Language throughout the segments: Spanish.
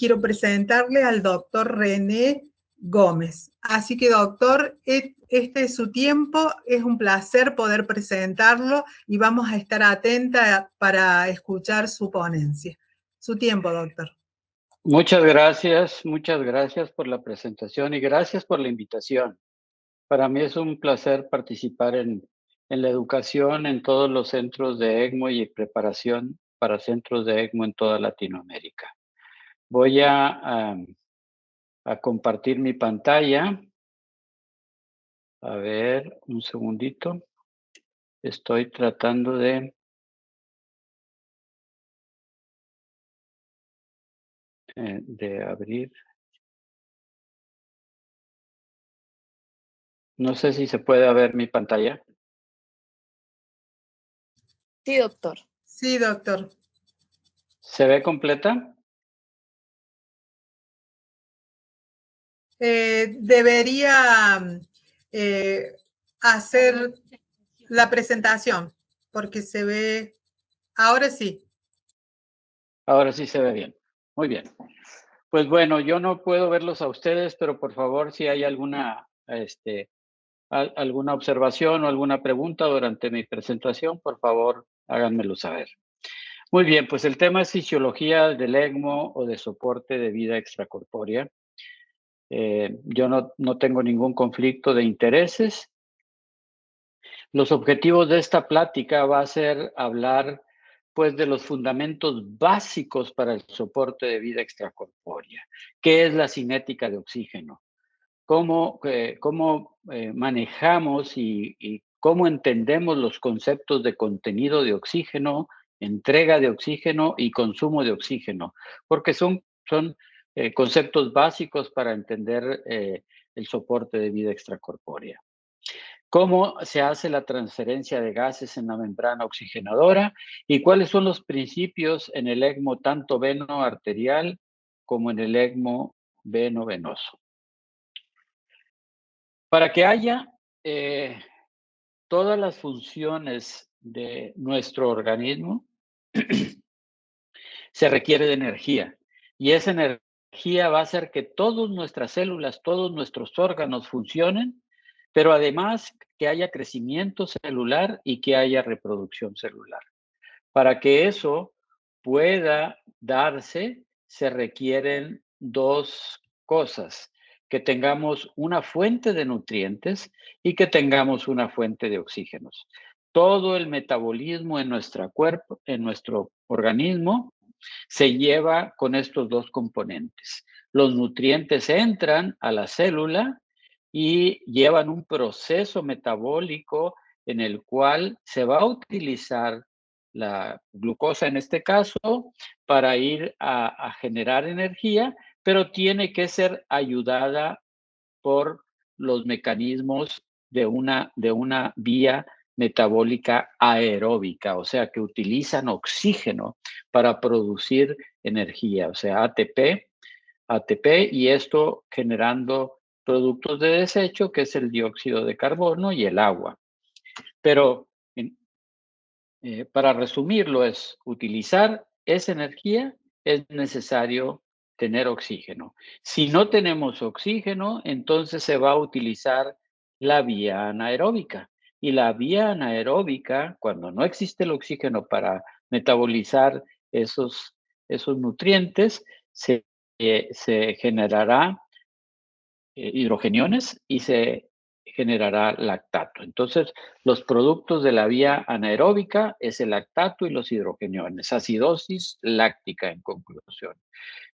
quiero presentarle al doctor René Gómez. Así que, doctor, este es su tiempo, es un placer poder presentarlo y vamos a estar atentas para escuchar su ponencia. Su tiempo, doctor. Muchas gracias por la presentación y gracias por la invitación. Para mí es un placer participar en la educación en todos los centros de ECMO y preparación para centros de ECMO en toda Latinoamérica. Voy a compartir mi pantalla. A ver, un segundito. Estoy tratando de abrir. No sé si se puede ver mi pantalla. Sí, doctor. Sí, doctor. ¿Se ve completa? Debería hacer la presentación, porque se ve... Ahora sí. Ahora sí se ve bien. Muy bien. Pues bueno, yo no puedo verlos a ustedes, pero por favor, si hay alguna observación o alguna pregunta durante mi presentación, por favor, háganmelo saber. Muy bien, pues el tema es fisiología del ECMO o de soporte de vida extracorpórea. Yo no tengo ningún conflicto de intereses. Los objetivos de esta plática va a ser hablar pues de los fundamentos básicos para el soporte de vida extracorpórea. ¿Qué es la cinética de oxígeno? ¿Cómo manejamos y cómo entendemos los conceptos de contenido de oxígeno, entrega de oxígeno y consumo de oxígeno? Porque son conceptos básicos para entender el soporte de vida extracorpórea. ¿Cómo se hace la transferencia de gases en la membrana oxigenadora? ¿Y cuáles son los principios en el ECMO tanto veno-arterial como en el ECMO veno-venoso? Para que haya todas las funciones de nuestro organismo, se requiere de energía. Y esa energía va a hacer que todas nuestras células, todos nuestros órganos funcionen, pero además que haya crecimiento celular y que haya reproducción celular. Para que eso pueda darse, se requieren dos cosas: que tengamos una fuente de nutrientes y que tengamos una fuente de oxígenos. Todo el metabolismo en nuestro organismo se lleva con estos dos componentes. Los nutrientes entran a la célula y llevan un proceso metabólico en el cual se va a utilizar la glucosa en este caso para ir a generar energía, pero tiene que ser ayudada por los mecanismos de una vía metabólica aeróbica, o sea, que utilizan oxígeno para producir energía, o sea, ATP, y esto generando productos de desecho, que es el dióxido de carbono y el agua. Pero para resumirlo, es utilizar esa energía, es necesario tener oxígeno. Si no tenemos oxígeno, entonces se va a utilizar la vía anaeróbica. Y la vía anaeróbica, cuando no existe el oxígeno para metabolizar esos nutrientes, se generará hidrogeniones y se generará lactato. Entonces, los productos de la vía anaeróbica es el lactato y los hidrogeniones, acidosis láctica en conclusión.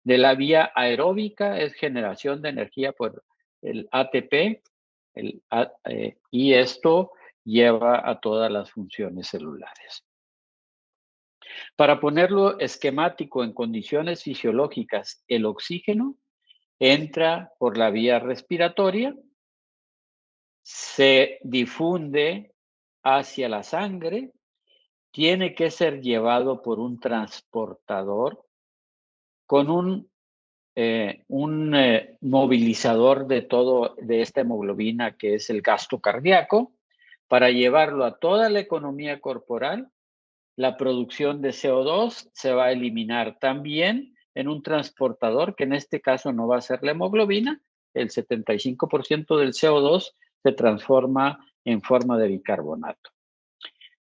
De la vía aeróbica es generación de energía por el ATP y esto lleva a todas las funciones celulares. Para ponerlo esquemático en condiciones fisiológicas, el oxígeno entra por la vía respiratoria, se difunde hacia la sangre, tiene que ser llevado por un transportador con un movilizador de esta hemoglobina, que es el gasto cardíaco, para llevarlo a toda la economía corporal. La producción de CO2 se va a eliminar también en un transportador, que en este caso no va a ser la hemoglobina. El 75% del CO2 se transforma en forma de bicarbonato.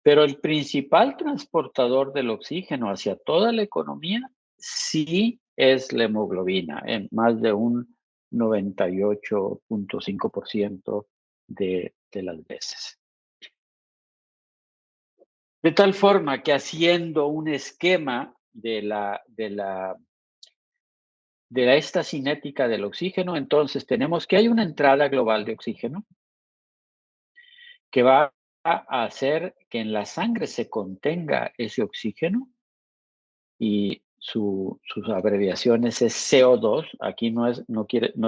Pero el principal transportador del oxígeno hacia toda la economía sí es la hemoglobina, en más de un 98.5% de las veces. De tal forma que haciendo un esquema de esta cinética del oxígeno, entonces tenemos que hay una entrada global de oxígeno que va a hacer que en la sangre se contenga ese oxígeno, y sus abreviaciones es CO2. Aquí no es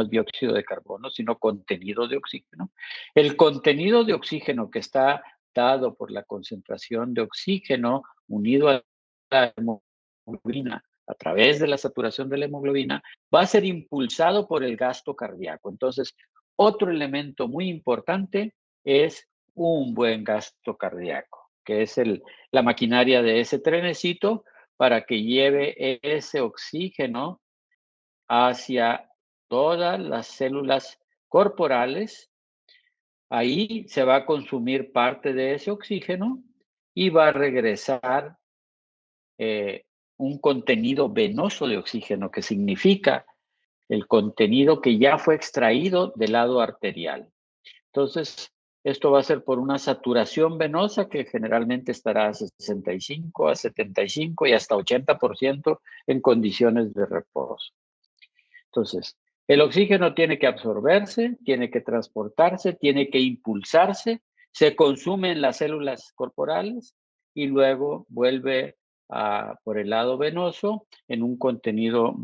dióxido de carbono, sino contenido de oxígeno. El contenido de oxígeno que está dado por la concentración de oxígeno unido a la hemoglobina a través de la saturación de la hemoglobina va a ser impulsado por el gasto cardíaco. Entonces, otro elemento muy importante es un buen gasto cardíaco, que es la maquinaria de ese trenecito para que lleve ese oxígeno hacia todas las células corporales. Ahí se va a consumir parte de ese oxígeno y va a regresar un contenido venoso de oxígeno, que significa el contenido que ya fue extraído del lado arterial. Entonces, esto va a ser por una saturación venosa que generalmente estará a 65, a 75 y hasta 80% en condiciones de reposo. Entonces, el oxígeno tiene que absorberse, tiene que transportarse, tiene que impulsarse, se consume en las células corporales y luego vuelve por el lado venoso en un contenido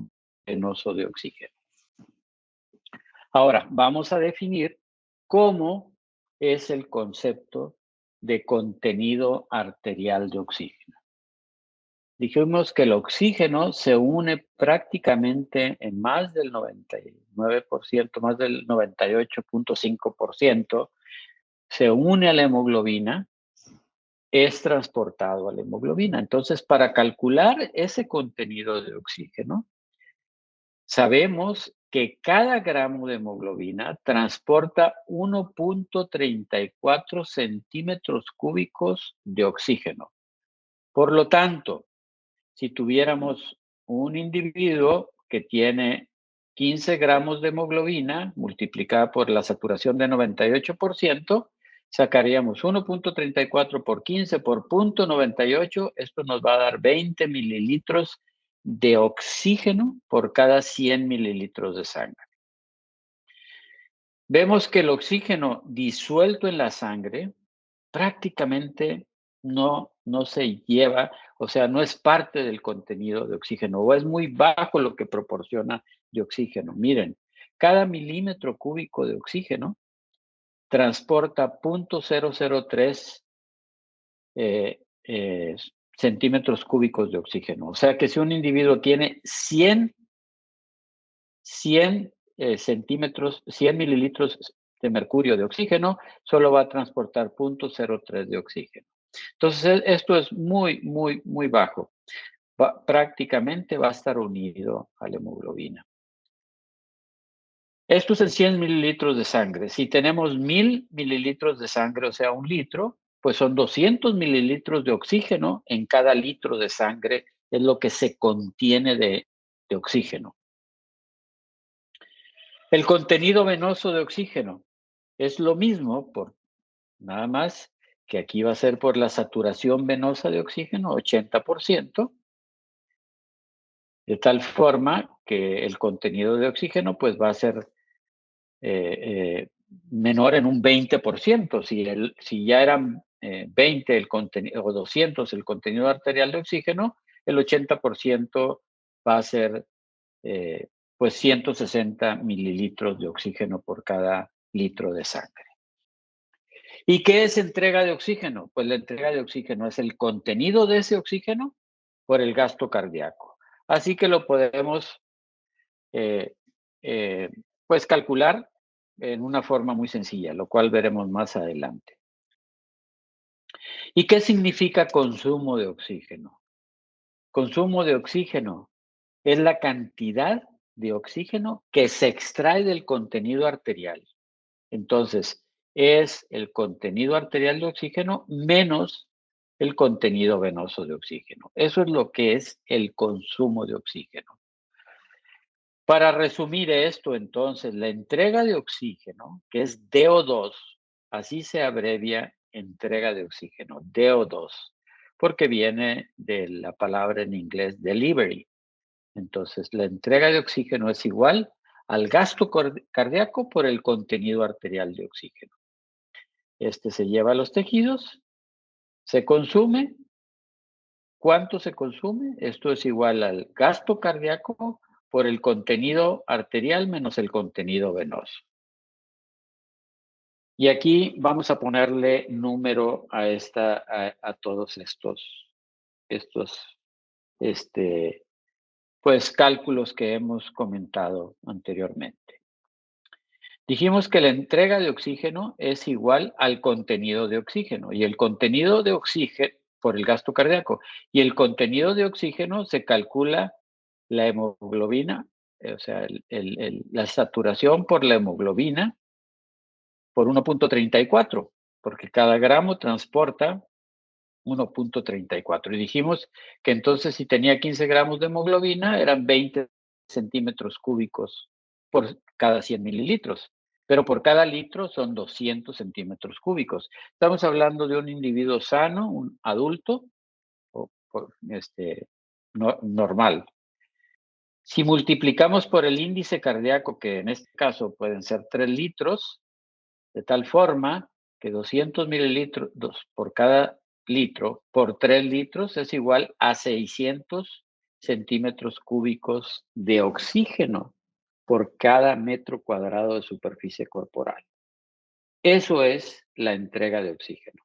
venoso de oxígeno. Ahora, vamos a definir cómo es el concepto de contenido arterial de oxígeno. Dijimos que el oxígeno se une prácticamente en más del 99%, más del 98.5%, se une a la hemoglobina, es transportado a la hemoglobina. Entonces, para calcular ese contenido de oxígeno, sabemos que cada gramo de hemoglobina transporta 1.34 centímetros cúbicos de oxígeno. Por lo tanto, si tuviéramos un individuo que tiene 15 gramos de hemoglobina multiplicada por la saturación de 98%, sacaríamos 1.34 por 15 por 0.98. Esto nos va a dar 20 mililitros de oxígeno por cada 100 mililitros de sangre. Vemos que el oxígeno disuelto en la sangre prácticamente no se lleva, o sea, no es parte del contenido de oxígeno, o es muy bajo lo que proporciona de oxígeno. Miren, cada milímetro cúbico de oxígeno transporta 0.003 centímetros cúbicos de oxígeno. O sea que si un individuo tiene 100 centímetros, 100 mililitros de mercurio de oxígeno, solo va a transportar 0.03 de oxígeno. Entonces, esto es muy, muy, muy bajo. Prácticamente va a estar unido a la hemoglobina. Esto es en 100 mililitros de sangre. Si tenemos 1000 mililitros de sangre, o sea, 1 litro, pues son 200 mililitros de oxígeno en cada litro de sangre, es lo que se contiene de oxígeno. El contenido venoso de oxígeno es lo mismo, nada más que aquí va a ser por la saturación venosa de oxígeno, 80%, de tal forma que el contenido de oxígeno pues va a ser menor en un 20%. Si ya eran 20 el contenido, o 200 el contenido arterial de oxígeno, el 80% va a ser pues 160 mililitros de oxígeno por cada litro de sangre. ¿Y qué es entrega de oxígeno? Pues la entrega de oxígeno es el contenido de ese oxígeno por el gasto cardíaco. Así que lo podemos pues calcular en una forma muy sencilla, lo cual veremos más adelante. ¿Y qué significa consumo de oxígeno? Consumo de oxígeno es la cantidad de oxígeno que se extrae del contenido arterial. Entonces, es el contenido arterial de oxígeno menos el contenido venoso de oxígeno. Eso es lo que es el consumo de oxígeno. Para resumir esto, entonces, la entrega de oxígeno, que es DO2, así se abrevia entrega de oxígeno, DO2, porque viene de la palabra en inglés delivery. Entonces, la entrega de oxígeno es igual al gasto cardíaco por el contenido arterial de oxígeno. Este se lleva a los tejidos, se consume. ¿Cuánto se consume? Esto es igual al gasto cardíaco por el contenido arterial menos el contenido venoso. Y aquí vamos a ponerle número a todos estos pues cálculos que hemos comentado anteriormente. Dijimos que la entrega de oxígeno es igual al contenido de oxígeno y el contenido de oxígeno por el gasto cardíaco y el contenido de oxígeno se calcula la hemoglobina, o sea, la saturación por la hemoglobina por 1.34, porque cada gramo transporta 1.34. Y dijimos que entonces si tenía 15 gramos de hemoglobina eran 20 centímetros cúbicos por cada 100 mililitros. Pero por cada litro son 200 centímetros cúbicos. Estamos hablando de un individuo sano, un adulto, normal. Si multiplicamos por el índice cardíaco, que en este caso pueden ser 3 litros, de tal forma que 200 mililitros por cada litro por 3 litros es igual a 600 centímetros cúbicos de oxígeno por cada metro cuadrado de superficie corporal. Eso es la entrega de oxígeno.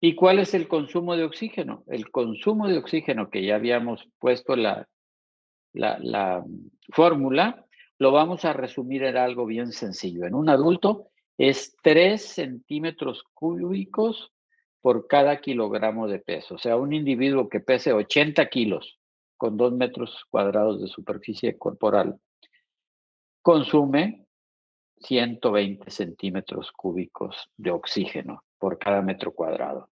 ¿Y cuál es el consumo de oxígeno? El consumo de oxígeno, que ya habíamos puesto la fórmula, lo vamos a resumir en algo bien sencillo. En un adulto es 3 centímetros cúbicos por cada kilogramo de peso. O sea, un individuo que pese 80 kilos con 2 metros cuadrados de superficie corporal consume 120 centímetros cúbicos de oxígeno por cada metro cuadrado.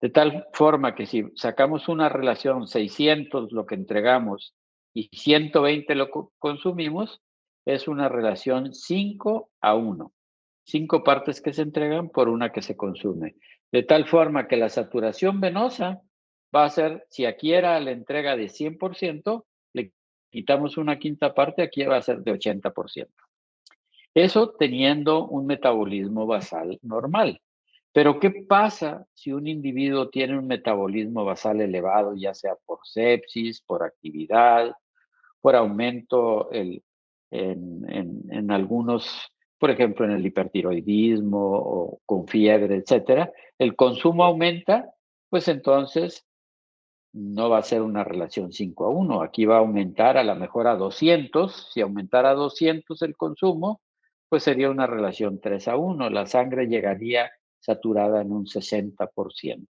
De tal forma que si sacamos una relación 600 lo que entregamos y 120 lo consumimos, es una relación 5:1. 5 partes que se entregan por una que se consume. De tal forma que la saturación venosa va a ser, si aquí era la entrega de 100%, le quitamos una quinta parte, aquí va a ser de 80%. Eso teniendo un metabolismo basal normal. Pero ¿qué pasa si un individuo tiene un metabolismo basal elevado, ya sea por sepsis, por actividad, por aumento en algunos, por ejemplo, en el hipertiroidismo o con fiebre, etcétera? El consumo aumenta, pues entonces no va a ser una relación 5:1. Aquí va a aumentar a lo mejor a 200. Si aumentara a 200 el consumo, pues sería una relación 3:1. La sangre llegaría saturada en un 60%.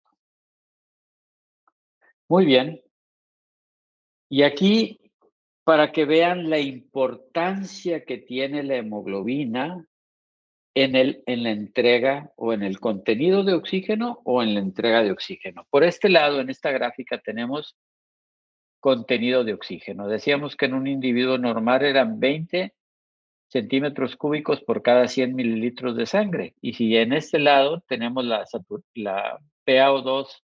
Muy bien. Y aquí, para que vean la importancia que tiene la hemoglobina en la entrega o en el contenido de oxígeno o en la entrega de oxígeno. Por este lado, en esta gráfica tenemos contenido de oxígeno. Decíamos que en un individuo normal eran 20 centímetros cúbicos por cada 100 mililitros de sangre. Y si en este lado tenemos la PaO2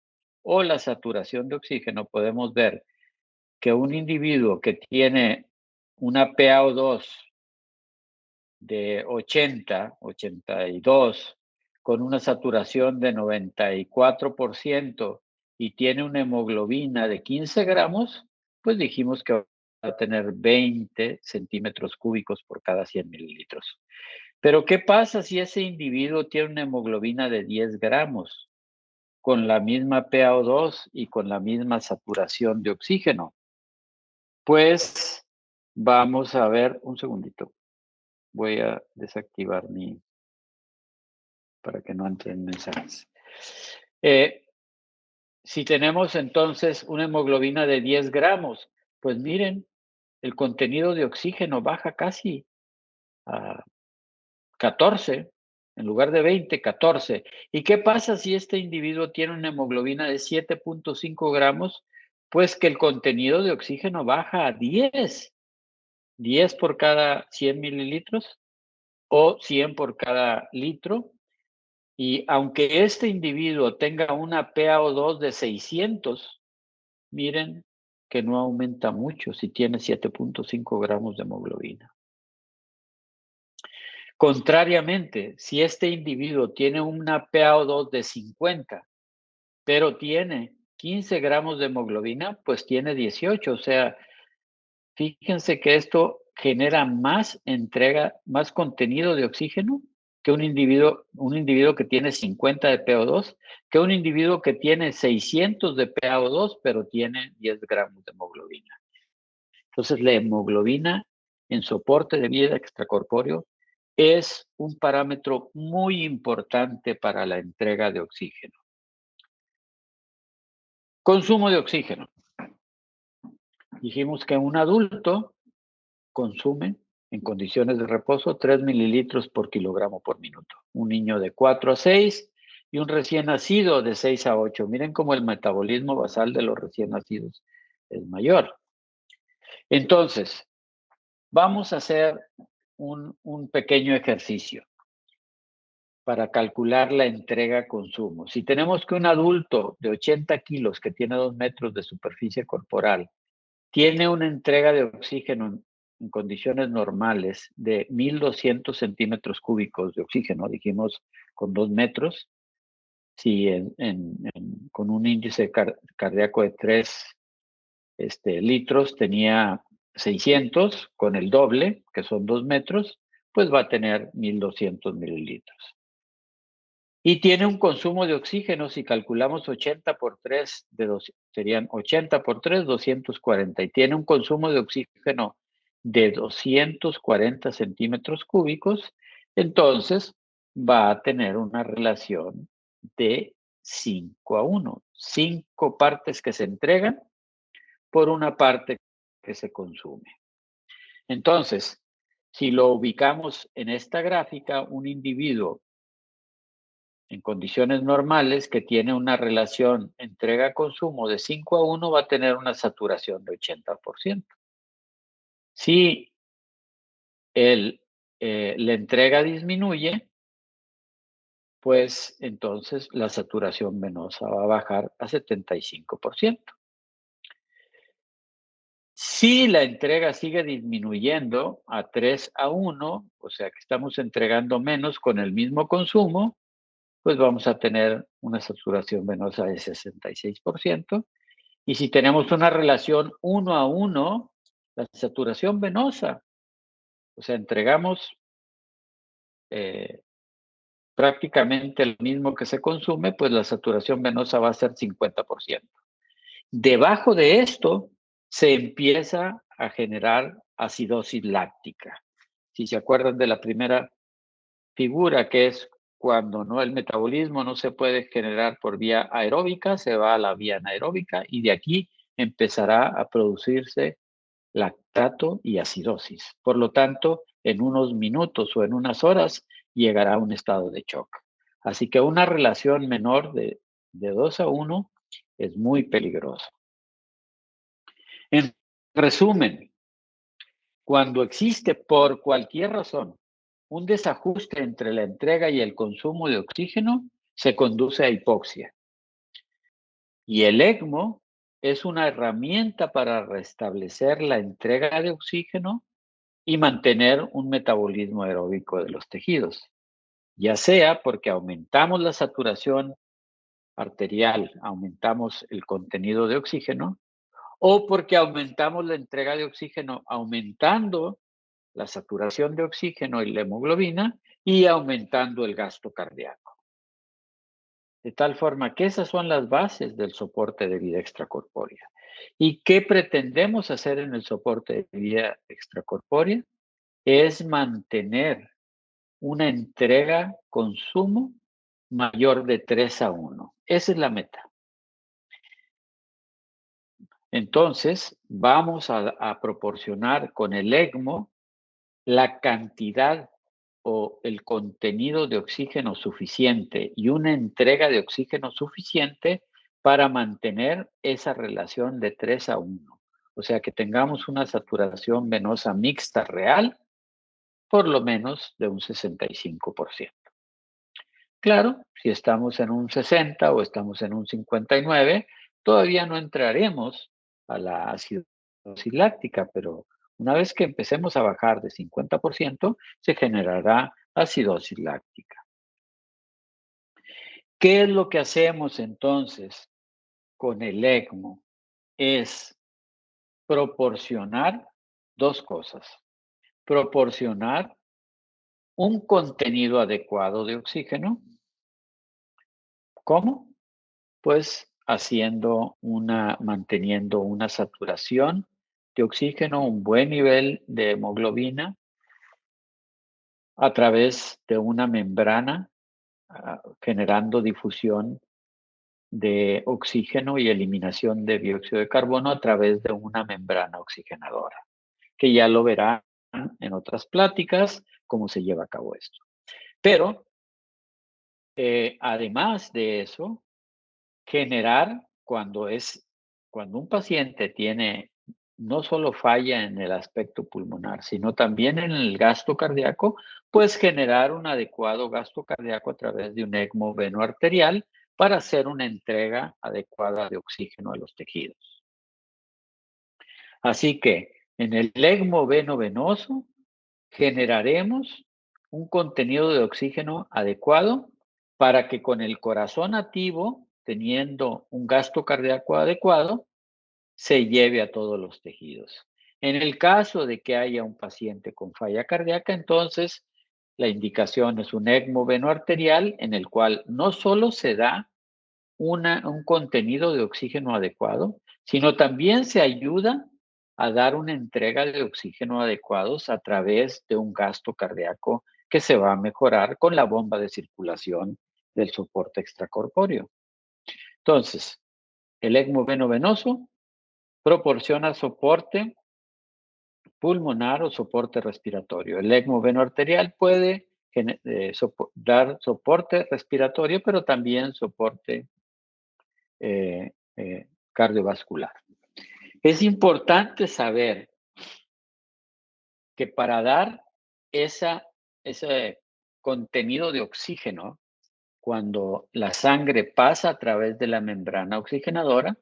o la saturación de oxígeno, podemos ver que un individuo que tiene una PaO2 de 80, 82, con una saturación de 94% y tiene una hemoglobina de 15 gramos, pues dijimos que va a tener 20 centímetros cúbicos por cada 100 mililitros. Pero ¿qué pasa si ese individuo tiene una hemoglobina de 10 gramos con la misma PaO2 y con la misma saturación de oxígeno? Pues vamos a ver, un segundito. Voy a desactivar para que no entren mensajes. Si tenemos entonces una hemoglobina de 10 gramos, Pues miren, el contenido de oxígeno baja casi a 14, en lugar de 20, 14. ¿Y qué pasa si este individuo tiene una hemoglobina de 7.5 gramos? Pues que el contenido de oxígeno baja a 10. 10 por cada 100 mililitros o 100 por cada litro. Y aunque este individuo tenga una PaO2 de 600, miren que no aumenta mucho si tiene 7.5 gramos de hemoglobina. Contrariamente, si este individuo tiene una PaO2 de 50, pero tiene 15 gramos de hemoglobina, pues tiene 18. O sea, fíjense que esto genera más entrega, más contenido de oxígeno que un individuo que tiene 50 de PaO2, que un individuo que tiene 600 de PaO2, pero tiene 10 gramos de hemoglobina. Entonces, la hemoglobina en soporte de vida extracorpóreo es un parámetro muy importante para la entrega de oxígeno. Consumo de oxígeno. Dijimos que un adulto consume en condiciones de reposo 3 mililitros por kilogramo por minuto. Un niño de 4 a 6 y un recién nacido de 6 a 8. Miren cómo el metabolismo basal de los recién nacidos es mayor. Entonces, vamos a hacer un pequeño ejercicio para calcular la entrega-consumo. Si tenemos que un adulto de 80 kilos que tiene 2 metros de superficie corporal tiene una entrega de oxígeno en condiciones normales de 1,200 centímetros cúbicos de oxígeno, dijimos con 2 metros, si con un índice cardíaco de 3 litros tenía 600, con el doble, que son 2 metros, pues va a tener 1,200 mililitros. Y tiene un consumo de oxígeno, si calculamos 80 por 3, serían 80 por 3, 240. Y tiene un consumo de oxígeno de 240 centímetros cúbicos, entonces va a tener una relación de 5 a 1. 5 partes que se entregan por una parte que se consume. Entonces, si lo ubicamos en esta gráfica, un individuo en condiciones normales que tiene una relación entrega-consumo de 5 a 1 va a tener una saturación de 80%. Si la entrega disminuye, pues entonces la saturación venosa va a bajar a 75%. Si la entrega sigue disminuyendo a 3 a 1, o sea que estamos entregando menos con el mismo consumo, pues vamos a tener una saturación venosa de 66%. Y si tenemos una relación 1 a 1, la saturación venosa, o sea, entregamos prácticamente lo mismo que se consume, pues la saturación venosa va a ser 50%. Debajo de esto se empieza a generar acidosis láctica. Si se acuerdan de la primera figura, que es cuando el metabolismo no se puede generar por vía aeróbica, se va a la vía anaeróbica y de aquí empezará a producirse lactato y acidosis. Por lo tanto, en unos minutos o en unas horas llegará a un estado de shock. Así que una relación menor de 2 a 1 es muy peligrosa. En resumen, cuando existe por cualquier razón un desajuste entre la entrega y el consumo de oxígeno, se conduce a hipoxia. Y el ECMO es una herramienta para restablecer la entrega de oxígeno y mantener un metabolismo aeróbico de los tejidos, ya sea porque aumentamos la saturación arterial, aumentamos el contenido de oxígeno, o porque aumentamos la entrega de oxígeno aumentando la saturación de oxígeno y la hemoglobina y aumentando el gasto cardíaco. De tal forma que esas son las bases del soporte de vida extracorpórea. ¿Y qué pretendemos hacer en el soporte de vida extracorpórea? Es mantener una entrega-consumo mayor de 3 a 1. Esa es la meta. Entonces, vamos a proporcionar con el ECMO la cantidad o el contenido de oxígeno suficiente y una entrega de oxígeno suficiente para mantener esa relación de 3:1. O sea, que tengamos una saturación venosa mixta real por lo menos de un 65%. Claro, si estamos en un 60 o estamos en un 59, todavía no entraremos a la acidosis láctica, pero una vez que empecemos a bajar de 50%, se generará acidosis láctica. ¿Qué es lo que hacemos entonces con el ECMO? Es proporcionar dos cosas. Proporcionar un contenido adecuado de oxígeno. ¿Cómo? Pues manteniendo una saturación de oxígeno, un buen nivel de hemoglobina a través de una membrana, generando difusión de oxígeno y eliminación de dióxido de carbono a través de una membrana oxigenadora, que ya lo verán en otras pláticas cómo se lleva a cabo esto. Pero, además de eso, generar cuando un paciente tiene no solo falla en el aspecto pulmonar, sino también en el gasto cardíaco, pues generar un adecuado gasto cardíaco a través de un ECMO venoarterial para hacer una entrega adecuada de oxígeno a los tejidos. Así que en el ECMO venoso generaremos un contenido de oxígeno adecuado para que con el corazón activo, teniendo un gasto cardíaco adecuado, se lleve a todos los tejidos. En el caso de que haya un paciente con falla cardíaca, entonces la indicación es un ECMO venoarterial en el cual no solo se da un contenido de oxígeno adecuado, sino también se ayuda a dar una entrega de oxígeno adecuados a través de un gasto cardíaco que se va a mejorar con la bomba de circulación del soporte extracorpóreo. Entonces, el ECMO venoso proporciona soporte pulmonar o soporte respiratorio. El ECMO venoarterial puede dar soporte respiratorio, pero también soporte cardiovascular. Es importante saber que para dar ese contenido de oxígeno, cuando la sangre pasa a través de la membrana oxigenadora,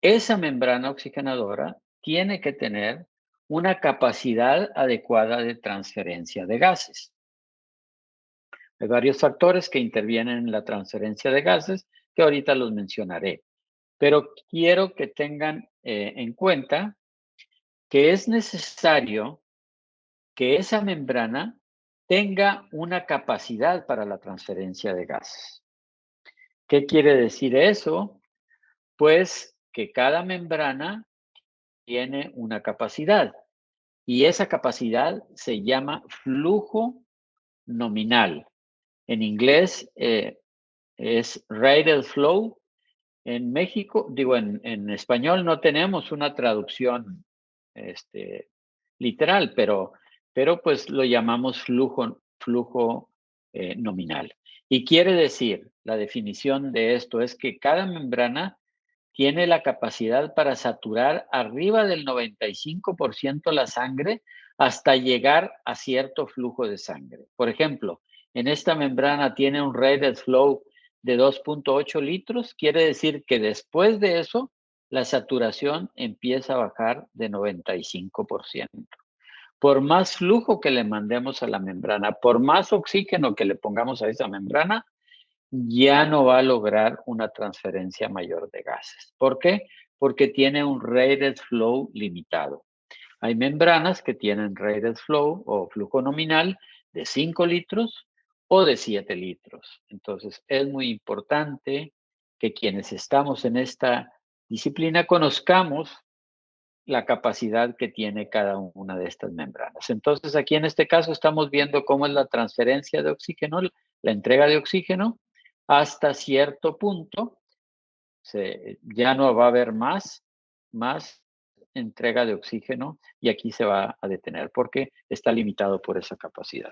esa membrana oxigenadora tiene que tener una capacidad adecuada de transferencia de gases. Hay varios factores que intervienen en la transferencia de gases que ahorita los mencionaré, pero quiero que tengan en cuenta que es necesario que esa membrana tenga una capacidad para la transferencia de gases. ¿Qué quiere decir eso? Pues que cada membrana tiene una capacidad y esa capacidad se llama flujo nominal. En inglés es rate of flow. En México, en español no tenemos una traducción literal, pero pues lo llamamos flujo nominal. Y quiere decir, la definición de esto es que cada membrana tiene la capacidad para saturar arriba del 95% la sangre hasta llegar a cierto flujo de sangre. Por ejemplo, en esta membrana tiene un rated flow de 2.8 litros, quiere decir que después de eso, la saturación empieza a bajar de 95%. Por más flujo que le mandemos a la membrana, por más oxígeno que le pongamos a esa membrana, ya no va a lograr una transferencia mayor de gases. ¿Por qué? Porque tiene un rated flow limitado. Hay membranas que tienen rated flow o flujo nominal de 5 litros o de 7 litros. Entonces, es muy importante que quienes estamos en esta disciplina conozcamos la capacidad que tiene cada una de estas membranas. Entonces, aquí en este caso estamos viendo cómo es la transferencia de oxígeno, la entrega de oxígeno hasta cierto punto. Ya no va a haber más más entrega de oxígeno y aquí se va a detener porque está limitado por esa capacidad.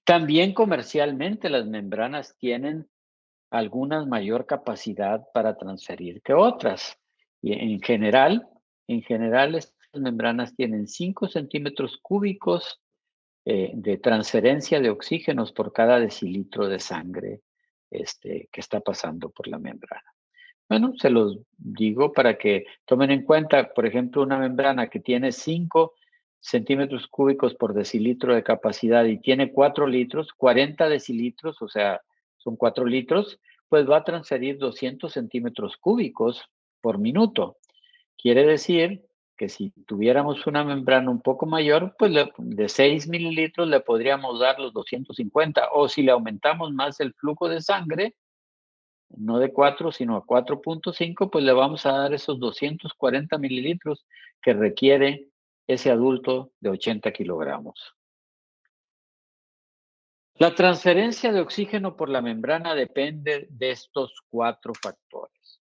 También comercialmente las membranas tienen algunas mayor capacidad para transferir que otras. Y en general estas membranas tienen 5 centímetros cúbicos de transferencia de oxígenos por cada decilitro de sangre que está pasando por la membrana. Bueno, se los digo para que tomen en cuenta, por ejemplo, una membrana que tiene 5 centímetros cúbicos por decilitro de capacidad y tiene 4 litros, 40 decilitros, o sea, son 4 litros, pues va a transferir 200 centímetros cúbicos por minuto. Quiere decir que si tuviéramos una membrana un poco mayor, pues de 6 mililitros le podríamos dar los 250, o si le aumentamos más el flujo de sangre, no de 4, sino a 4.5, pues le vamos a dar esos 240 mililitros que requiere ese adulto de 80 kilogramos. La transferencia de oxígeno por la membrana depende de estos 4 factores.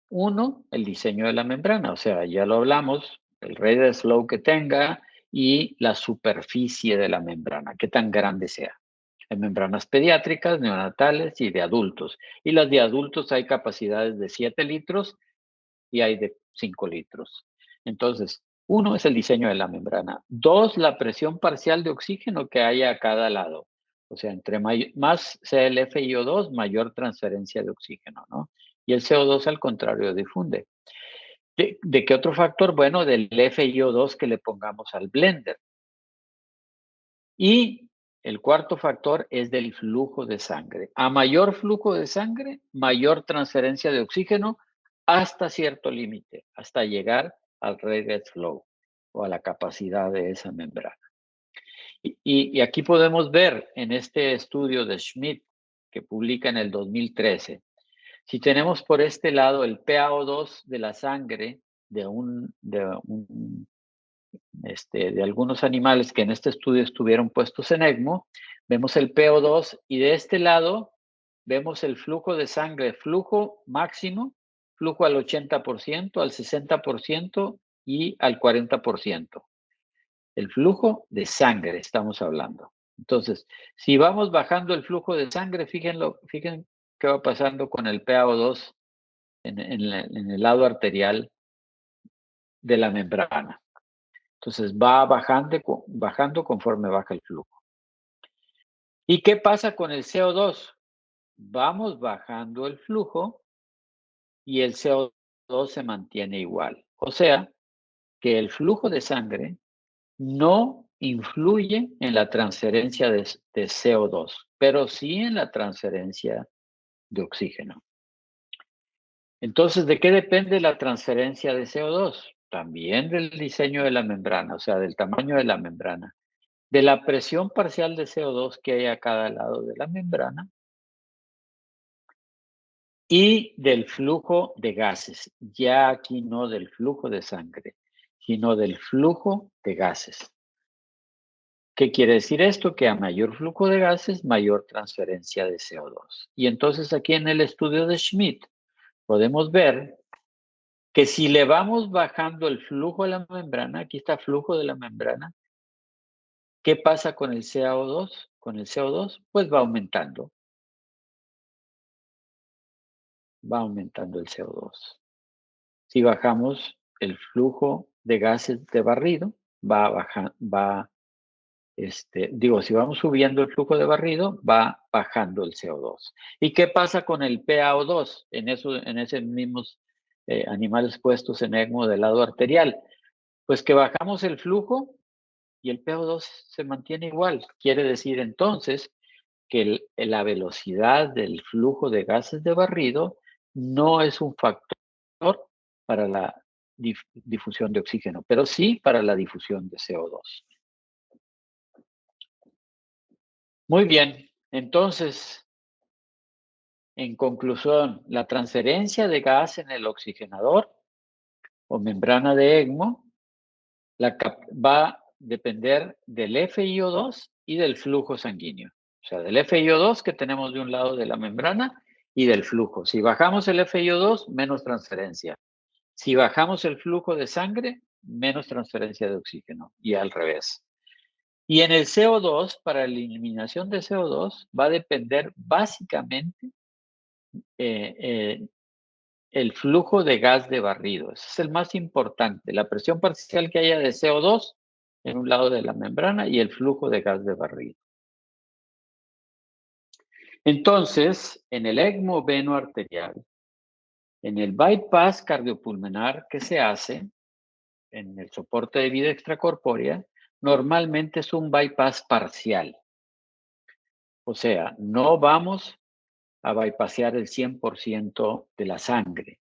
1, el diseño de la membrana, o sea, ya lo hablamos, el rate flow que tenga y la superficie de la membrana, qué tan grande sea. Hay membranas pediátricas, neonatales y de adultos. Y las de adultos hay capacidades de 7 litros y hay de 5 litros. Entonces, 1 es el diseño de la membrana. 2, la presión parcial de oxígeno que haya a cada lado. O sea, entre más sea el FiO2, mayor transferencia de oxígeno, ¿no? Y el CO2 al contrario difunde. ¿De qué otro factor? Bueno, del FiO2 que le pongamos al blender. Y el cuarto factor es del flujo de sangre. A mayor flujo de sangre, mayor transferencia de oxígeno hasta cierto límite, hasta llegar al rate flow o a la capacidad de esa membrana. Y aquí podemos ver en este estudio de Schmidt que publica en el 2013, si tenemos por este lado el PaO2 de la sangre de algunos animales que en este estudio estuvieron puestos en ECMO, vemos el PO2 y de este lado vemos el flujo de sangre, flujo máximo, flujo al 80%, al 60% y al 40%. El flujo de sangre estamos hablando. Entonces, si vamos bajando el flujo de sangre, fíjense qué va pasando con el PaO2 en el lado arterial de la membrana. Entonces va bajando conforme baja el flujo. ¿Y qué pasa con el CO2? Vamos bajando el flujo y el CO2 se mantiene igual. O sea, que el flujo de sangre no influye en la transferencia de CO2, pero sí en la transferencia de oxígeno. Entonces, ¿de qué depende la transferencia de CO2? También del diseño de la membrana, o sea, del tamaño de la membrana, de la presión parcial de CO2 que hay a cada lado de la membrana y del flujo de gases. Ya aquí no del flujo de sangre, sino del flujo de gases. ¿Qué quiere decir esto? Que a mayor flujo de gases, mayor transferencia de CO2. Y entonces aquí en el estudio de Schmidt podemos ver que si le vamos bajando el flujo de la membrana, aquí está flujo de la membrana, ¿qué pasa con el CO2? Con el CO2, pues va aumentando. Va aumentando el CO2. Si bajamos el flujo de gases de barrido, si vamos subiendo el flujo de barrido, va bajando el CO2. ¿Y qué pasa con el PaO2 en esos mismos animales puestos en ECMO del lado arterial? Pues que bajamos el flujo y el PaO2 se mantiene igual. Quiere decir entonces que la velocidad del flujo de gases de barrido no es un factor para la difusión de oxígeno, pero sí para la difusión de CO2. Muy bien, entonces, en conclusión, la transferencia de gas en el oxigenador o membrana de ECMO va a depender del FiO2 y del flujo sanguíneo. O sea, del FiO2 que tenemos de un lado de la membrana y del flujo. Si bajamos el FiO2, menos transferencia. Si bajamos el flujo de sangre, menos transferencia de oxígeno y al revés. Y en el CO2, para la eliminación de CO2, va a depender básicamente el flujo de gas de barrido. Ese es el más importante, la presión parcial que haya de CO2 en un lado de la membrana y el flujo de gas de barrido. Entonces, en el ECMO veno-arterial, en el bypass cardiopulmonar que se hace, en el soporte de vida extracorpórea, normalmente es un bypass parcial. O sea, no vamos a bypassear el 100% de la sangre.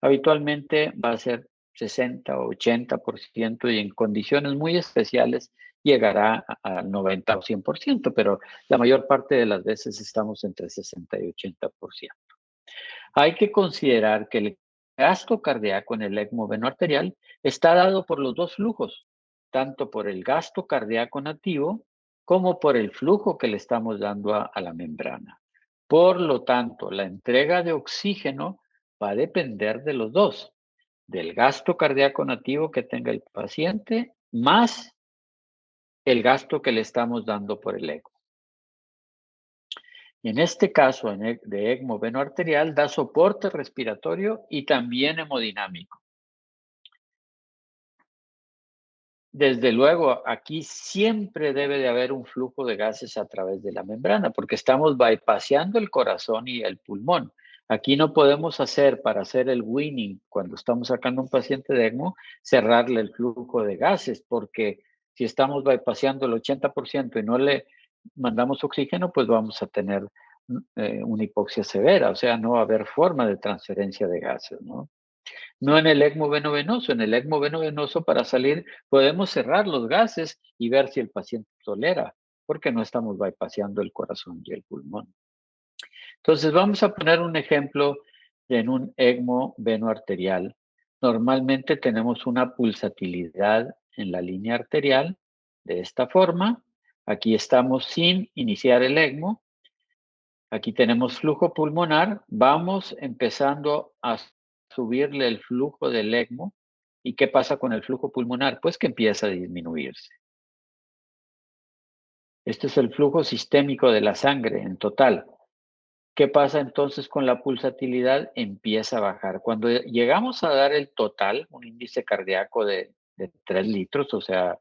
Habitualmente va a ser 60 o 80% y en condiciones muy especiales llegará al 90 o 100%, pero la mayor parte de las veces estamos entre 60 y 80%. Hay que considerar que el gasto cardíaco en el ECMO veno-arterial está dado por los dos flujos, tanto por el gasto cardíaco nativo como por el flujo que le estamos dando a la membrana. Por lo tanto, la entrega de oxígeno va a depender de los dos, del gasto cardíaco nativo que tenga el paciente, más el gasto que le estamos dando por el ECMO. En este caso de ECMO veno-arterial da soporte respiratorio y también hemodinámico. Desde luego, aquí siempre debe de haber un flujo de gases a través de la membrana, porque estamos bypasseando el corazón y el pulmón. Aquí no podemos hacer, para hacer el weaning, cuando estamos sacando un paciente de ECMO, cerrarle el flujo de gases, porque si estamos bypasseando el 80% y no le mandamos oxígeno, pues vamos a tener una hipoxia severa, o sea, no va a haber forma de transferencia de gases, ¿no? No en el ECMO veno-venoso. En el ECMO veno-venoso, para salir, podemos cerrar los gases y ver si el paciente tolera, porque no estamos bypasseando el corazón y el pulmón. Entonces, vamos a poner un ejemplo en un ECMO veno-arterial. Normalmente tenemos una pulsatilidad en la línea arterial de esta forma. Aquí estamos sin iniciar el ECMO. Aquí tenemos flujo pulmonar. Vamos empezando a subirle el flujo del ECMO. ¿Y qué pasa con el flujo pulmonar? Pues que empieza a disminuirse. Este es el flujo sistémico de la sangre en total. ¿Qué pasa entonces con la pulsatilidad? Empieza a bajar. Cuando llegamos a dar el total, un índice cardíaco de 3 litros, o sea,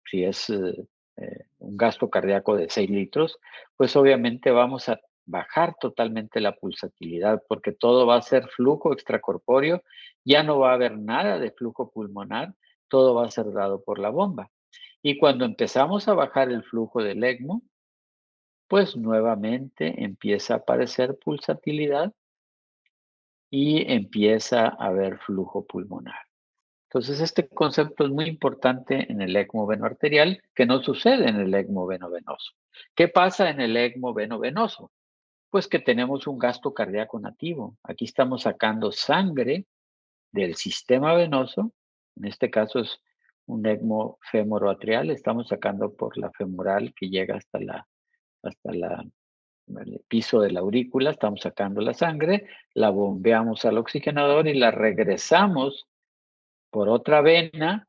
si es un gasto cardíaco de 6 litros, pues obviamente vamos a bajar totalmente la pulsatilidad porque todo va a ser flujo extracorpóreo, ya no va a haber nada de flujo pulmonar, todo va a ser dado por la bomba. Y cuando empezamos a bajar el flujo del ECMO, pues nuevamente empieza a aparecer pulsatilidad y empieza a haber flujo pulmonar. Entonces, este concepto es muy importante en el ECMO veno-arterial, que no sucede en el ECMO veno-venoso. ¿Qué pasa en el ECMO veno-venoso? Pues que tenemos un gasto cardíaco nativo. Aquí estamos sacando sangre del sistema venoso, en este caso es un ECMO femoroatrial, estamos sacando por la femoral que llega hasta el piso de la aurícula, estamos sacando la sangre, la bombeamos al oxigenador y la regresamos por otra vena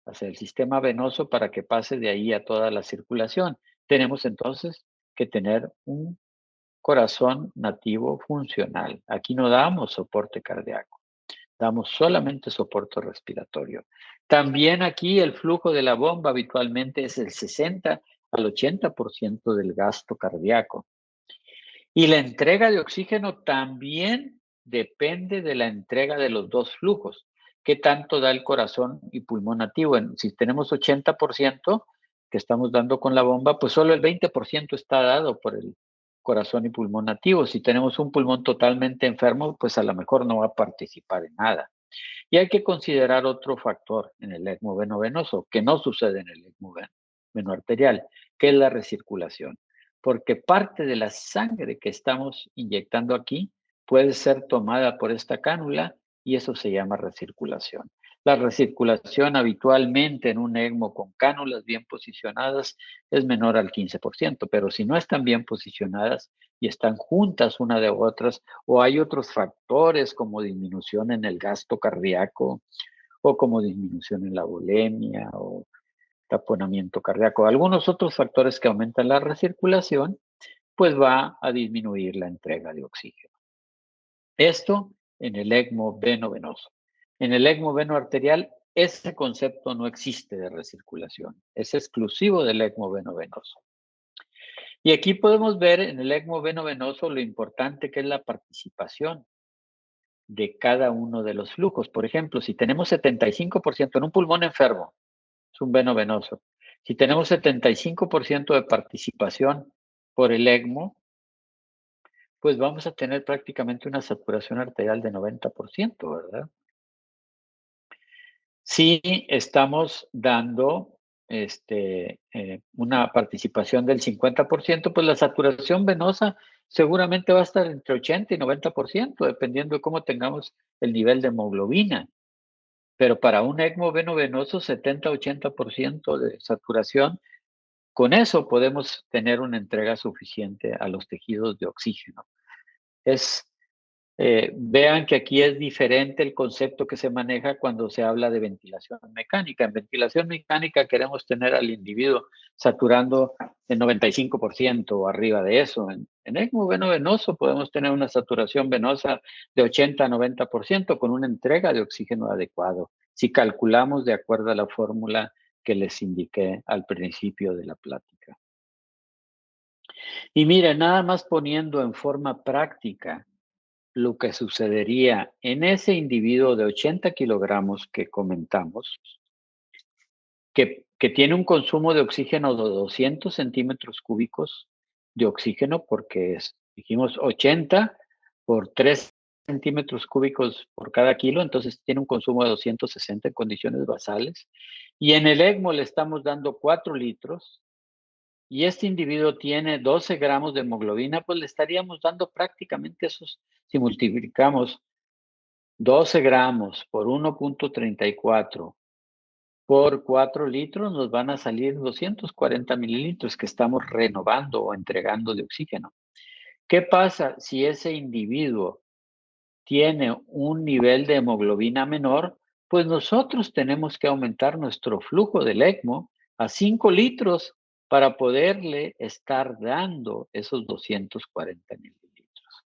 hacia el sistema venoso para que pase de ahí a toda la circulación. Tenemos entonces que tener un corazón nativo funcional. Aquí no damos soporte cardíaco, damos solamente soporte respiratorio. También aquí el flujo de la bomba habitualmente es el 60 al 80% del gasto cardíaco. Y la entrega de oxígeno también depende de la entrega de los dos flujos. ¿Qué tanto da el corazón y pulmón nativo? Si tenemos 80% que estamos dando con la bomba, pues solo el 20% está dado por el corazón y pulmón nativo. Si tenemos un pulmón totalmente enfermo, pues a lo mejor no va a participar en nada. Y hay que considerar otro factor en el ECMO veno-venoso, que no sucede en el ECMO veno-arterial, que es la recirculación. Porque parte de la sangre que estamos inyectando aquí puede ser tomada por esta cánula y eso se llama recirculación. La recirculación habitualmente en un ECMO con cánulas bien posicionadas es menor al 15%, pero si no están bien posicionadas y están juntas una de otras, o hay otros factores como disminución en el gasto cardíaco, o como disminución en la bulimia, o taponamiento cardíaco, algunos otros factores que aumentan la recirculación, pues va a disminuir la entrega de oxígeno. Esto en el ECMO veno-venoso. En el ECMO veno-arterial, ese concepto no existe de recirculación. Es exclusivo del ECMO veno-venoso. Y aquí podemos ver en el ECMO veno-venoso lo importante que es la participación de cada uno de los flujos. Por ejemplo, si tenemos 75% en un pulmón enfermo, es un veno-venoso. Si tenemos 75% de participación por el ECMO, pues vamos a tener prácticamente una saturación arterial de 90%, ¿verdad? Si estamos dando una participación del 50%, pues la saturación venosa seguramente va a estar entre 80 y 90%, dependiendo de cómo tengamos el nivel de hemoglobina. Pero para un ECMO veno-venoso, 70-80% de saturación, con eso podemos tener una entrega suficiente a los tejidos de oxígeno. Vean que aquí es diferente el concepto que se maneja cuando se habla de ventilación mecánica. En ventilación mecánica queremos tener al individuo saturando el 95% o arriba de eso. En ECMO veno-venoso podemos tener una saturación venosa de 80-90% con una entrega de oxígeno adecuado, si calculamos de acuerdo a la fórmula que les indiqué al principio de la plática. Y miren, nada más poniendo en forma práctica lo que sucedería en ese individuo de 80 kilogramos que comentamos, que tiene un consumo de oxígeno de 200 centímetros cúbicos de oxígeno, porque dijimos 80 por 3 centímetros cúbicos por cada kilo, entonces tiene un consumo de 260 en condiciones basales. Y en el ECMO le estamos dando 4 litros, y este individuo tiene 12 gramos de hemoglobina, pues le estaríamos dando prácticamente esos, si multiplicamos 12 gramos por 1.34 por 4 litros, nos van a salir 240 mililitros que estamos renovando o entregando de oxígeno. ¿Qué pasa si ese individuo tiene un nivel de hemoglobina menor? Pues nosotros tenemos que aumentar nuestro flujo del ECMO a 5 litros para poderle estar dando esos 240 mililitros.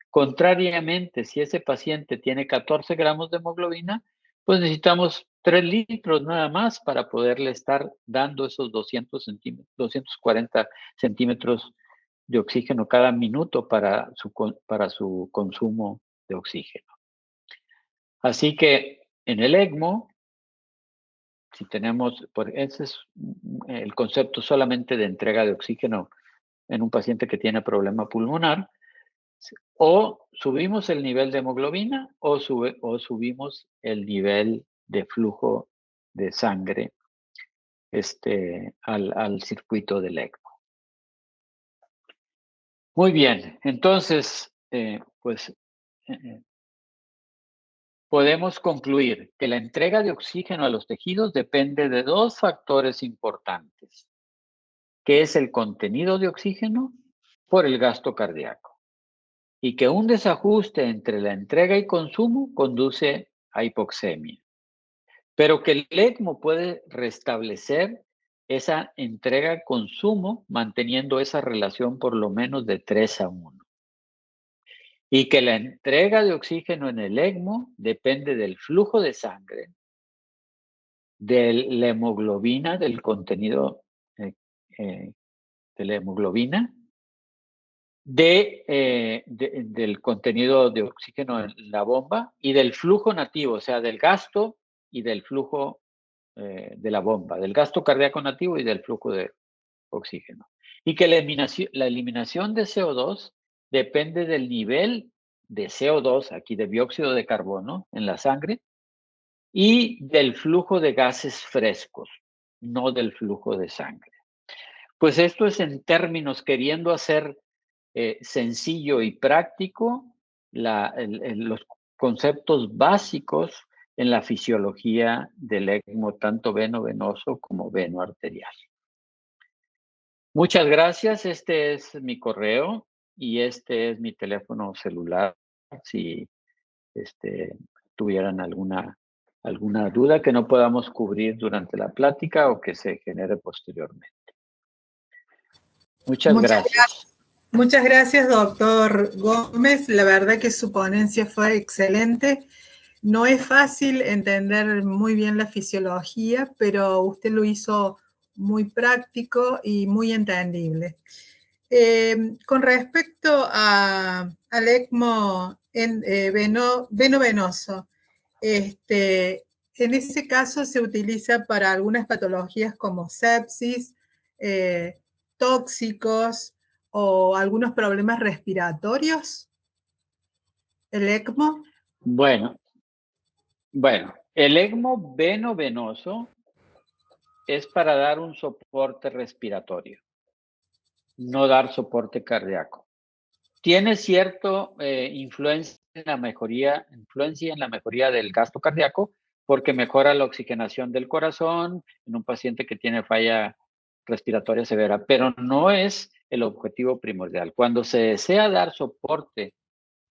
Contrariamente, si ese paciente tiene 14 gramos de hemoglobina, pues necesitamos 3 litros nada más para poderle estar dando esos 240 centímetros de oxígeno cada minuto para su consumo de oxígeno. Así que en el ECMO, si tenemos, ese es el concepto solamente de entrega de oxígeno en un paciente que tiene problema pulmonar, o subimos el nivel de hemoglobina o subimos el nivel de flujo de sangre al circuito del ECMO. Muy bien, entonces, podemos concluir que la entrega de oxígeno a los tejidos depende de 2 factores importantes, que es el contenido de oxígeno por el gasto cardíaco, y que un desajuste entre la entrega y consumo conduce a hipoxemia, pero que el ECMO puede restablecer esa entrega-consumo manteniendo esa relación por lo menos de 3:1. Y que la entrega de oxígeno en el ECMO depende del flujo de sangre, de la hemoglobina, del contenido de la hemoglobina, del contenido de oxígeno en la bomba y del flujo nativo, o sea, del gasto y del flujo de la bomba, del gasto cardíaco nativo y del flujo de oxígeno. Y que la eliminación de CO2 depende del nivel de CO2, aquí de dióxido de carbono en la sangre, y del flujo de gases frescos, no del flujo de sangre. Pues esto es en términos, queriendo hacer sencillo y práctico, los conceptos básicos en la fisiología del ECMO, tanto veno-venoso como veno-arterial. Muchas gracias. Este es mi correo y este es mi teléfono celular. Si tuvieran alguna duda que no podamos cubrir durante la plática o que se genere posteriormente. Muchas gracias. Muchas gracias, doctor Gómez. La verdad que su ponencia fue excelente. No es fácil entender muy bien la fisiología, pero usted lo hizo muy práctico y muy entendible. Con respecto al ECMO veno-venoso, en ese caso se utiliza para algunas patologías como sepsis, tóxicos o algunos problemas respiratorios, el ECMO. Bueno, el ECMO veno-venoso es para dar un soporte respiratorio, no dar soporte cardíaco. Tiene cierta influencia en la mejoría del gasto cardíaco porque mejora la oxigenación del corazón en un paciente que tiene falla respiratoria severa, pero no es el objetivo primordial. Cuando se desea dar soporte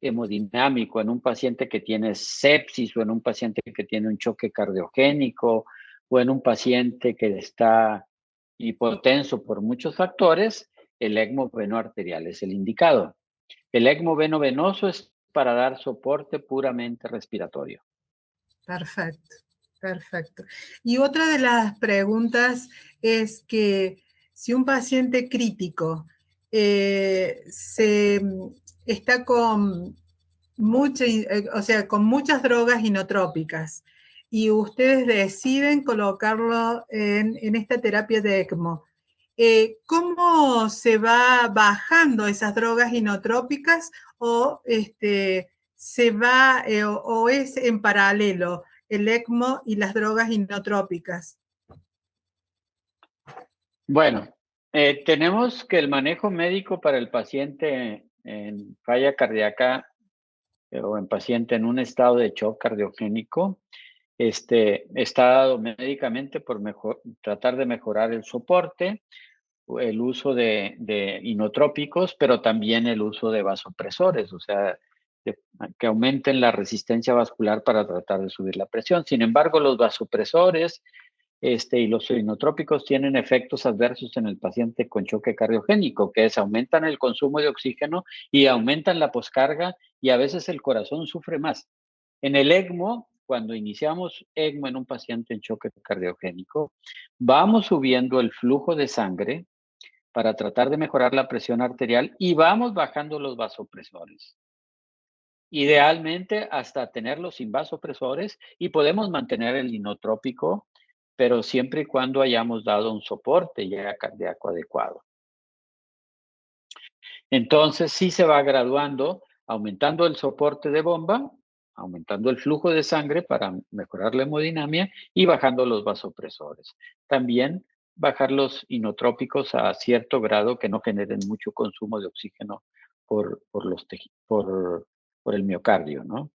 hemodinámico en un paciente que tiene sepsis o en un paciente que tiene un choque cardiogénico o en un paciente que está hipotenso por muchos factores, el ECMO veno-arterial es el indicado. El ECMO veno-venoso es para dar soporte puramente respiratorio. Perfecto, perfecto. Y otra de las preguntas es que si un paciente crítico está con con muchas drogas inotrópicas y ustedes deciden colocarlo en esta terapia de ECMO, ¿cómo se va bajando esas drogas inotrópicas o se va o es en paralelo el ECMO y las drogas inotrópicas? Bueno, tenemos que el manejo médico para el paciente en falla cardíaca o en paciente en un estado de shock cardiogénico, está dado médicamente por tratar de mejorar el soporte, el uso de inotrópicos, pero también el uso de vasopresores, o sea, que aumenten la resistencia vascular para tratar de subir la presión. Sin embargo, los vasopresores y los inotrópicos tienen efectos adversos en el paciente con choque cardiogénico, que es aumentan el consumo de oxígeno y aumentan la poscarga y a veces el corazón sufre más. En el ECMO, cuando iniciamos ECMO en un paciente en choque cardiogénico, vamos subiendo el flujo de sangre para tratar de mejorar la presión arterial y vamos bajando los vasopresores. Idealmente hasta tenerlos sin vasopresores y podemos mantener el inotrópico, pero siempre y cuando hayamos dado un soporte ya cardíaco adecuado. Entonces sí se va graduando, aumentando el soporte de bomba, aumentando el flujo de sangre para mejorar la hemodinamia y bajando los vasopresores. También bajar los inotrópicos a cierto grado que no generen mucho consumo de oxígeno por el miocardio, ¿no?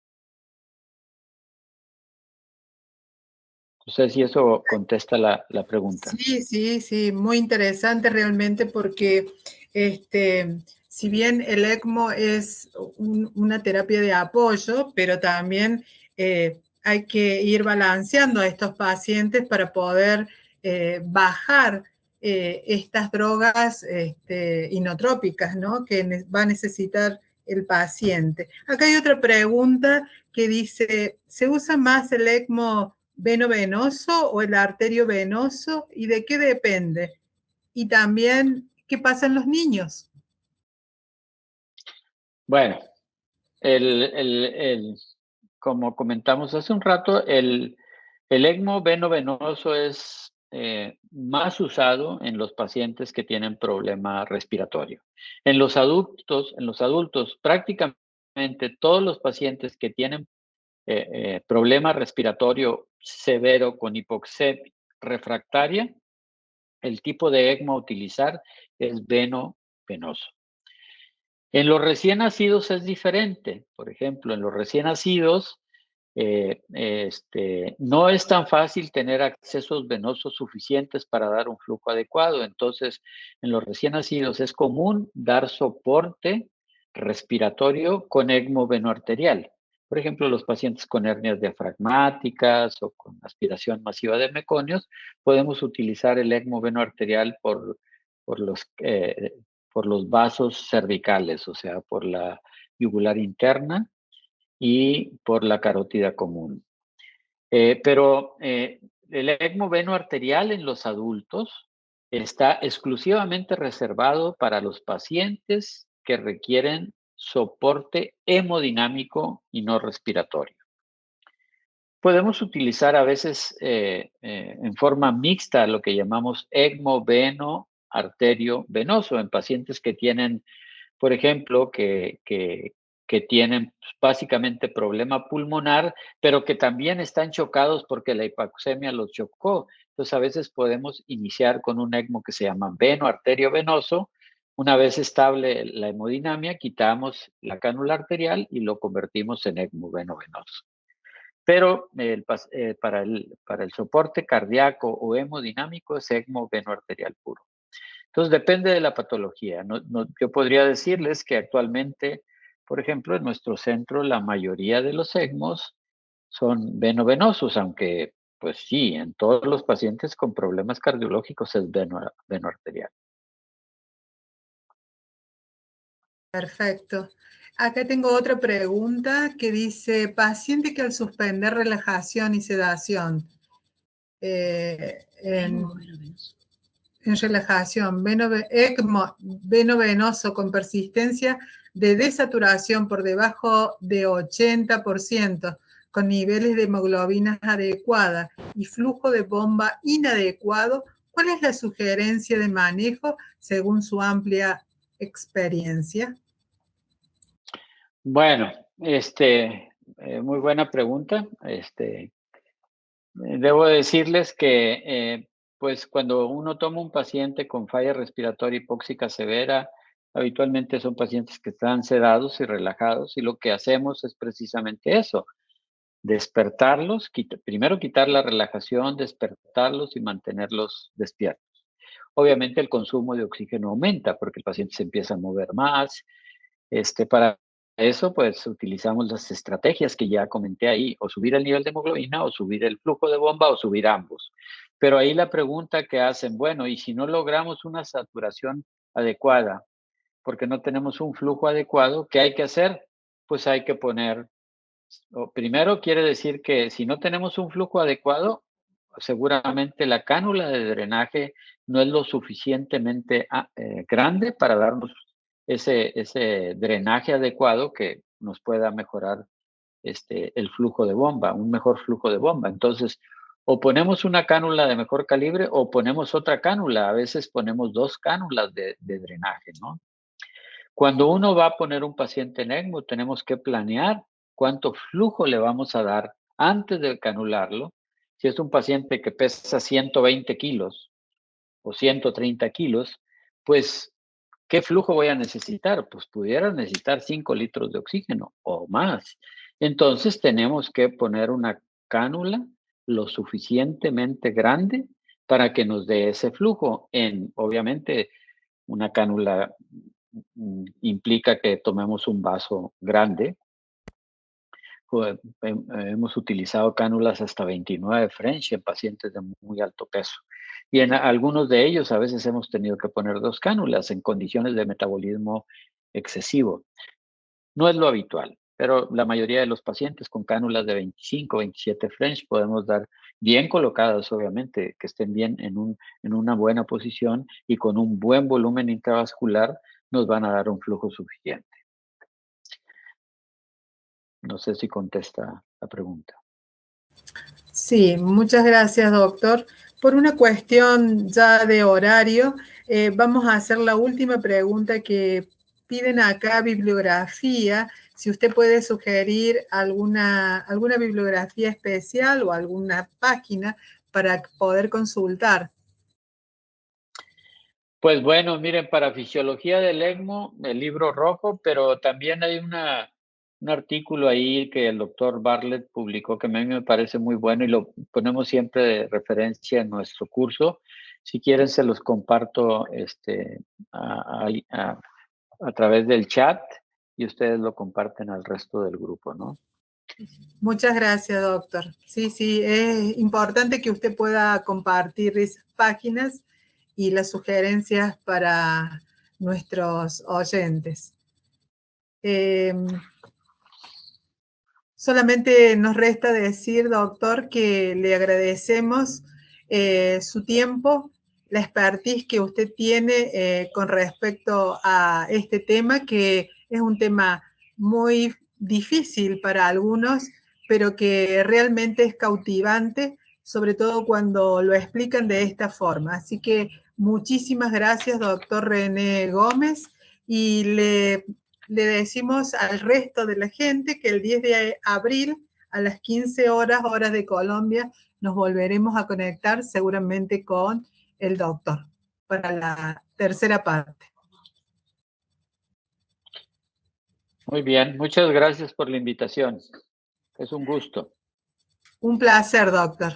No sé si eso contesta la pregunta. Sí, muy interesante realmente porque si bien el ECMO es una terapia de apoyo, pero también hay que ir balanceando a estos pacientes para poder bajar estas drogas inotrópicas, ¿no? Que va a necesitar el paciente. Acá hay otra pregunta que dice, ¿se usa más el ECMO veno-venoso o el arterio venoso y de qué depende? Y también, ¿qué pasa en los niños? Bueno, como comentamos hace un rato, el ECMO veno-venoso es más usado en los pacientes que tienen problema respiratorio. En los adultos, prácticamente todos los pacientes que tienen problema respiratorio severo con hipoxemia refractaria, el tipo de ECMO a utilizar es veno-venoso. En los recién nacidos es diferente. Por ejemplo, en los recién nacidos no es tan fácil tener accesos venosos suficientes para dar un flujo adecuado. Entonces, en los recién nacidos es común dar soporte respiratorio con ECMO venoarterial. Por ejemplo, los pacientes con hernias diafragmáticas o con aspiración masiva de meconios, podemos utilizar el ECMO venoarterial por los vasos cervicales, o sea, por la yugular interna y por la carótida común. Pero el ECMO venoarterial en los adultos está exclusivamente reservado para los pacientes que requieren soporte hemodinámico y no respiratorio. Podemos utilizar a veces en forma mixta lo que llamamos ECMO veno-arterio-venoso en pacientes que tienen, por ejemplo, que tienen básicamente problema pulmonar, pero que también están chocados porque la hipoxemia los chocó. Entonces, a veces podemos iniciar con un ECMO que se llama veno-arterio-venoso. Una vez estable la hemodinamia, quitamos la cánula arterial y lo convertimos en ECMO veno-venoso. Pero para el soporte cardíaco o hemodinámico es ECMO venoarterial puro. Entonces, depende de la patología. Yo podría decirles que actualmente, por ejemplo, en nuestro centro, la mayoría de los ECMOs son venovenosos, aunque, pues sí, en todos los pacientes con problemas cardiológicos es venoarterial. Perfecto. Acá tengo otra pregunta que dice, paciente que al suspender relajación y sedación en relajación, ECMO venovenoso con persistencia de desaturación por debajo de 80%, con niveles de hemoglobinas adecuadas y flujo de bomba inadecuado, ¿cuál es la sugerencia de manejo según su amplia experiencia? Bueno, muy buena pregunta. Debo decirles que, pues, cuando uno toma un paciente con falla respiratoria hipóxica severa, habitualmente son pacientes que están sedados y relajados, y lo que hacemos es precisamente eso, despertarlos, primero quitar la relajación, despertarlos y mantenerlos despiertos. Obviamente el consumo de oxígeno aumenta porque el paciente se empieza a mover más. Para eso, pues utilizamos las estrategias que ya comenté ahí, o subir el nivel de hemoglobina, o subir el flujo de bomba, o subir ambos. Pero ahí la pregunta que hacen, bueno, y si no logramos una saturación adecuada, porque no tenemos un flujo adecuado, ¿qué hay que hacer? Pues hay que poner, primero quiere decir que si no tenemos un flujo adecuado, seguramente la cánula de drenaje no es lo suficientemente grande para darnos ese drenaje adecuado que nos pueda mejorar el flujo de bomba, un mejor flujo de bomba. Entonces, o ponemos una cánula de mejor calibre o ponemos otra cánula. A veces ponemos dos cánulas de drenaje, ¿no? Cuando uno va a poner un paciente en ECMO, tenemos que planear cuánto flujo le vamos a dar antes de canularlo. Si es un paciente que pesa 120 kilos o 130 kilos, pues, ¿qué flujo voy a necesitar? Pues pudiera necesitar 5 litros de oxígeno o más. Entonces tenemos que poner una cánula lo suficientemente grande para que nos dé ese flujo. Obviamente, una cánula implica que tomemos un vaso grande. Hemos utilizado cánulas hasta 29 French en pacientes de muy alto peso. Y en algunos de ellos a veces hemos tenido que poner dos cánulas en condiciones de metabolismo excesivo. No es lo habitual, pero la mayoría de los pacientes con cánulas de 25, 27 French podemos dar bien colocadas, obviamente, que estén bien en una buena posición y con un buen volumen intravascular nos van a dar un flujo suficiente. No sé si contesta la pregunta. Sí, muchas gracias, doctor. Por una cuestión ya de horario, vamos a hacer la última pregunta que piden acá, bibliografía. Si usted puede sugerir alguna bibliografía especial o alguna página para poder consultar. Pues bueno, miren, para fisiología del ECMO, el libro rojo, pero también hay un artículo ahí que el doctor Bartlett publicó que a mí me parece muy bueno y lo ponemos siempre de referencia en nuestro curso. Si quieren, se los comparto a través del chat y ustedes lo comparten al resto del grupo, ¿no? Muchas gracias, doctor. Sí, sí, es importante que usted pueda compartir esas páginas y las sugerencias para nuestros oyentes. Solamente nos resta decir, doctor, que le agradecemos su tiempo, la expertise que usted tiene con respecto a este tema, que es un tema muy difícil para algunos, pero que realmente es cautivante, sobre todo cuando lo explican de esta forma. Así que muchísimas gracias, doctor René Gómez, y le decimos al resto de la gente que el 10 de abril a las 15 horas, horas de Colombia, nos volveremos a conectar seguramente con el doctor para la tercera parte. Muy bien, muchas gracias por la invitación. Es un gusto. Un placer, doctor.